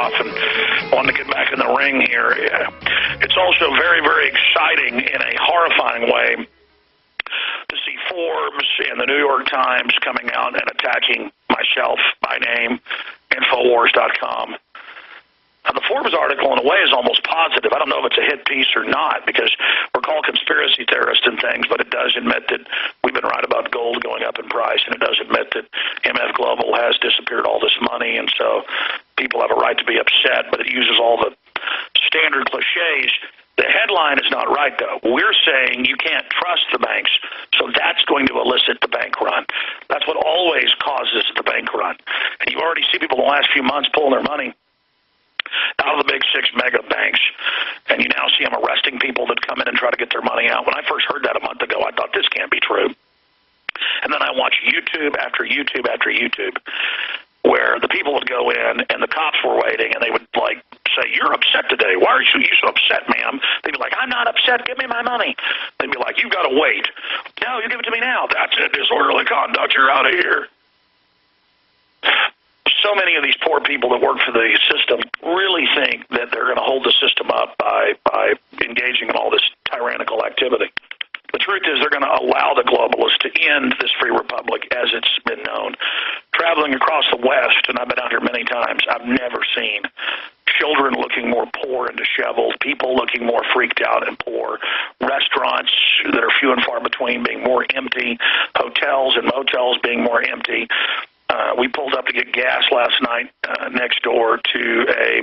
off and wanting to get back in the ring here. It's also very, very exciting in a horrifying way to see Forbes and the New York Times coming out and attacking myself by name, Infowars.com. Now, the Forbes article, in a way, is almost positive. I don't know if it's a hit piece or not, because we're called conspiracy theorists and things, but it does admit that we've been right about gold going up in price, and it does admit that MF Global has disappeared all this money, and so people have a right to be upset, but it uses all the standard cliches. The headline is not right, though. We're saying you can't trust the banks, so that's going to elicit the bank run. That's what always causes the bank run. And you already see people in the last few months pulling their money out of the big six mega banks, and you now see them arresting people that come in and try to get their money out. When I first heard that a month ago, I thought, this can't be true. And then I watched YouTube after YouTube after YouTube, where the people would go in and the cops were waiting, and they would, like, say, you're upset today. Why are you so upset, ma'am? They'd be like, I'm not upset. Give me my money. They'd be like, you've got to wait. No, you give it to me now. That's it. Disorderly conduct. You're out of here. So many of these poor people that work for the system really think that they're going to hold the system up by engaging in all this tyrannical activity. The truth is they're going to allow the globalists to end this free republic as it's been known. Traveling across the West, and I've been out here many times, I've never seen children looking more poor and disheveled, people looking more freaked out and poor, restaurants that are few and far between being more empty, hotels and motels being more empty. We pulled up to get gas last night next door to a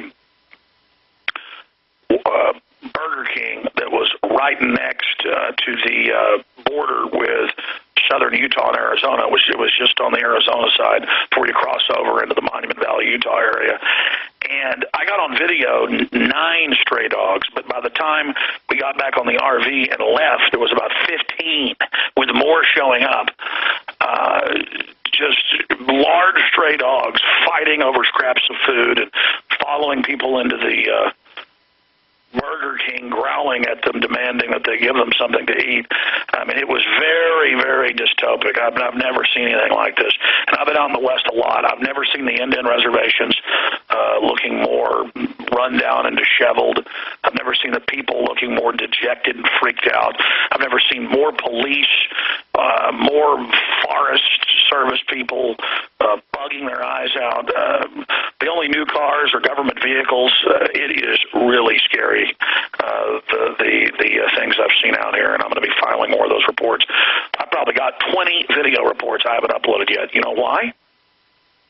Burger King that was right next to the border with southern Utah and Arizona. It was just on the Arizona side before you cross over into the Monument Valley, Utah area. And I got on video 9 stray dogs, but by the time we got back on the RV and left, there was about 15, with more showing up. Just large stray dogs fighting over scraps of food and following people into the Burger King, growling at them, demanding that they give them something to eat. I mean, it was very, very dystopic. I've never seen anything like this. And I've been out in the West a lot. I've never seen the Indian reservations looking more run down and disheveled. I've never seen the people looking more dejected and freaked out. I've never seen more police, more Forest Service people bugging their eyes out. The only new cars are government vehicles. It is really scary, the things I've seen out here, and I'm going to be filing more of those reports. I've probably got 20 video reports I haven't uploaded yet. You know why?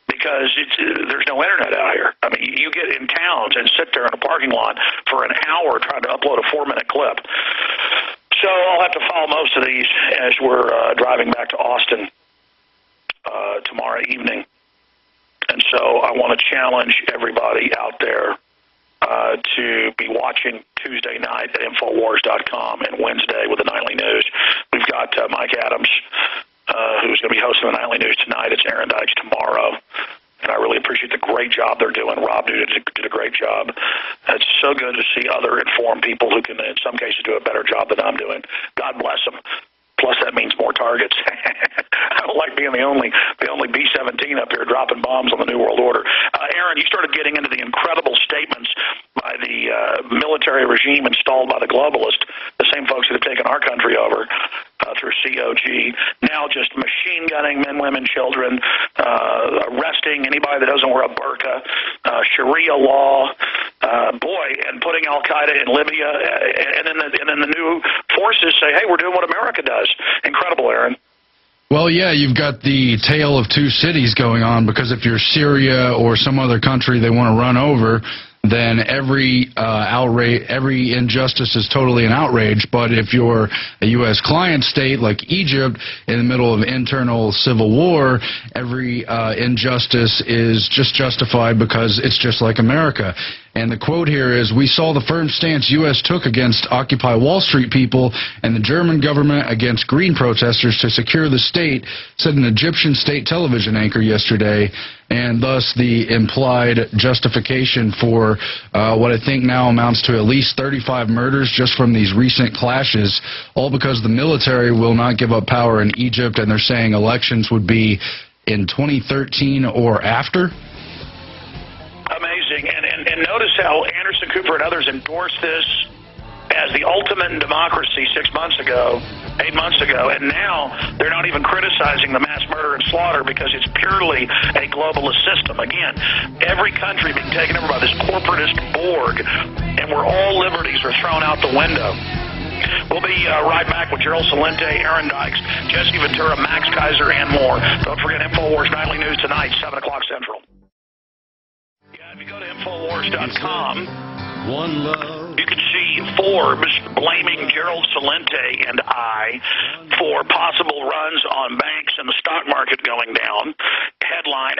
Because there's no internet out here. I mean, you get in towns and sit there in a parking lot for an hour trying to upload a 4-minute clip. So I'll have to file most of these as we're driving back to Austin tomorrow evening. And so I want to challenge everybody out there to be watching Tuesday night at Infowars.com and Wednesday with the Nightly News. We've got Mike Adams, who's going to be hosting the Nightly News tonight. It's Aaron Dykes tomorrow. And I really appreciate the great job they're doing. Rob did a great job. It's so good to see other informed people who can, in some cases, do a better job than I'm doing. God bless them. Plus, that means more targets. I don't like being the only B-17 up here dropping bombs on the New World Order. Aaron, you started getting into the incredible statements by the military regime installed by the globalists, the same folks that have taken our country over through COG, now just machine gunning men, women, children, arresting anybody that doesn't wear a burqa, Sharia law, and putting Al-Qaeda in Libya, and then the new forces say, hey, we're doing what America does. Incredible, Aaron. Well, yeah, you've got the tale of two cities going on, because if you're Syria or some other country they want to run over, then every injustice is totally an outrage. But if you're a U.S. client state like Egypt in the middle of internal civil war, every injustice is just justified because it's just like America. And the quote here is, we saw the firm stance U.S. took against Occupy Wall Street people and the German government against Green protesters to secure the state, said an Egyptian state television anchor yesterday, and thus the implied justification for what I think now amounts to at least 35 murders just from these recent clashes, all because the military will not give up power in Egypt, and they're saying elections would be in 2013 or after. Amazing. And notice how Anderson Cooper and others endorsed this as the ultimate in democracy 8 months ago, and now they're not even criticizing the mass murder and slaughter because it's purely a globalist system. Again, every country being taken over by this corporatist Borg, and where all liberties are thrown out the window. We'll be right back with Gerald Celente, Aaron Dykes, Jesse Ventura, Max Kaiser, and more. Don't forget InfoWars Nightly News tonight, 7 o'clock Central. Yeah, if you go to InfoWars.com, one love. You can see Forbes blaming Gerald Celente and I for possible runs on banks and the stock market going down. Headline,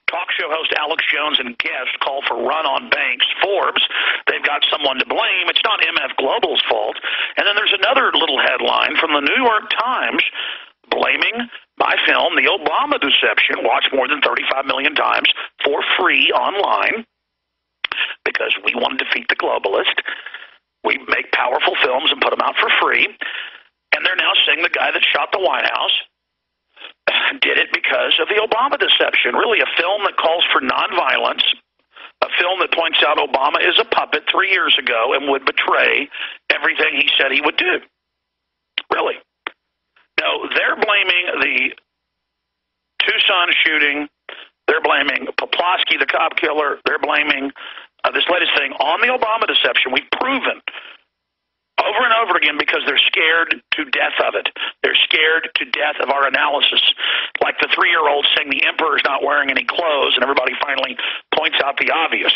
talk show host Alex Jones and guest call for run on banks. Forbes, they've got someone to blame. It's not MF Global's fault. And then there's another little headline from the New York Times blaming my film, The Obama Deception, watched more than 35 million times for free online. Because we want to defeat the globalist. We make powerful films and put them out for free. And they're now saying the guy that shot the White House did it because of the Obama deception. Really a film that calls for nonviolence, a film that points out Obama is a puppet 3 years ago and would betray everything he said he would do. Really. No, they're blaming the Tucson shooting. They're blaming Poplawski, the cop killer. They're blaming this latest thing on the Obama deception. We've proven over and over again because they're scared to death of it. They're scared to death of our analysis. Like the 3-year-old saying the emperor's not wearing any clothes, and everybody finally points out the obvious.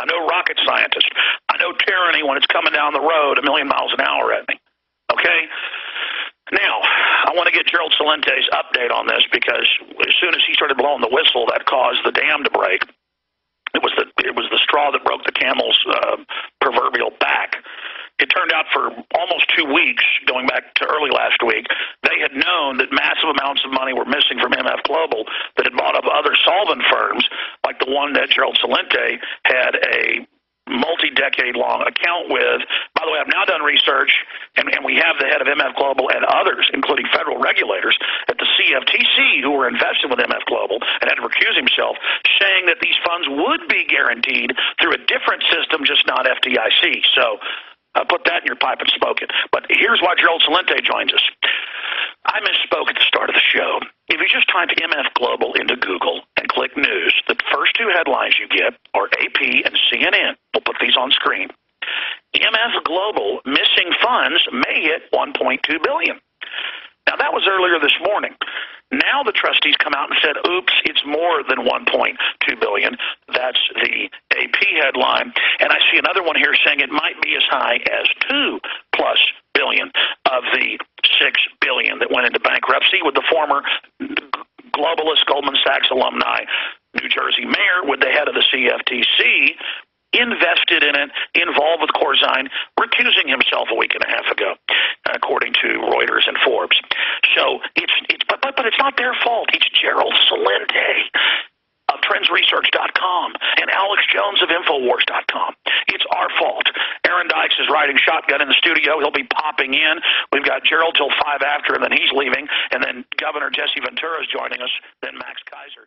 I know rocket scientists. I know tyranny when it's coming down the road a million miles an hour at me. Okay? Now, I want to get Gerald Celente's update on this because as soon as he started blowing the whistle, that caused the dam to break. It was the straw that broke the camel's proverbial back. It turned out for almost 2 weeks, going back to early last week, they had known that massive amounts of money were missing from MF Global that had bought up other solvent firms, like the one that Gerald Celente had a multi-decade-long account with. By the way, I've now done research, and we have the head of MF Global and others, including federal regulators at the CFTC who were invested with MF Global and had to recuse himself, saying that these funds would be guaranteed through a different system, just not FDIC. So put that in your pipe and smoke it. But here's why Gerald Celente joins us. I misspoke at the start of the show. If you just type MF Global into Google and click News, the first 2 headlines you get are AP and CNN. We'll put these on screen. MF Global missing funds may hit $1.2 billion. Now, that was earlier this morning. Now the trustees come out and said, oops, it's more than $1.2 billion. That's the AP headline. And I see another one here saying it might be as high as $2+ billion of the $6 billion that went into bankruptcy with the former globalist Goldman Sachs alumni, New Jersey mayor, with the head of the CFTC, invested in it, involved with Corzine, recusing himself a week and a half ago, according to Reuters and Forbes. So but it's not their fault. It's Gerald Celente of TrendsResearch.com and Alex Jones of InfoWars.com. It's our fault. Aaron Dykes is riding shotgun in the studio. He'll be popping in. We've got Gerald till 5 after, and then he's leaving. And then Governor Jesse Ventura is joining us, then Max Kaiser.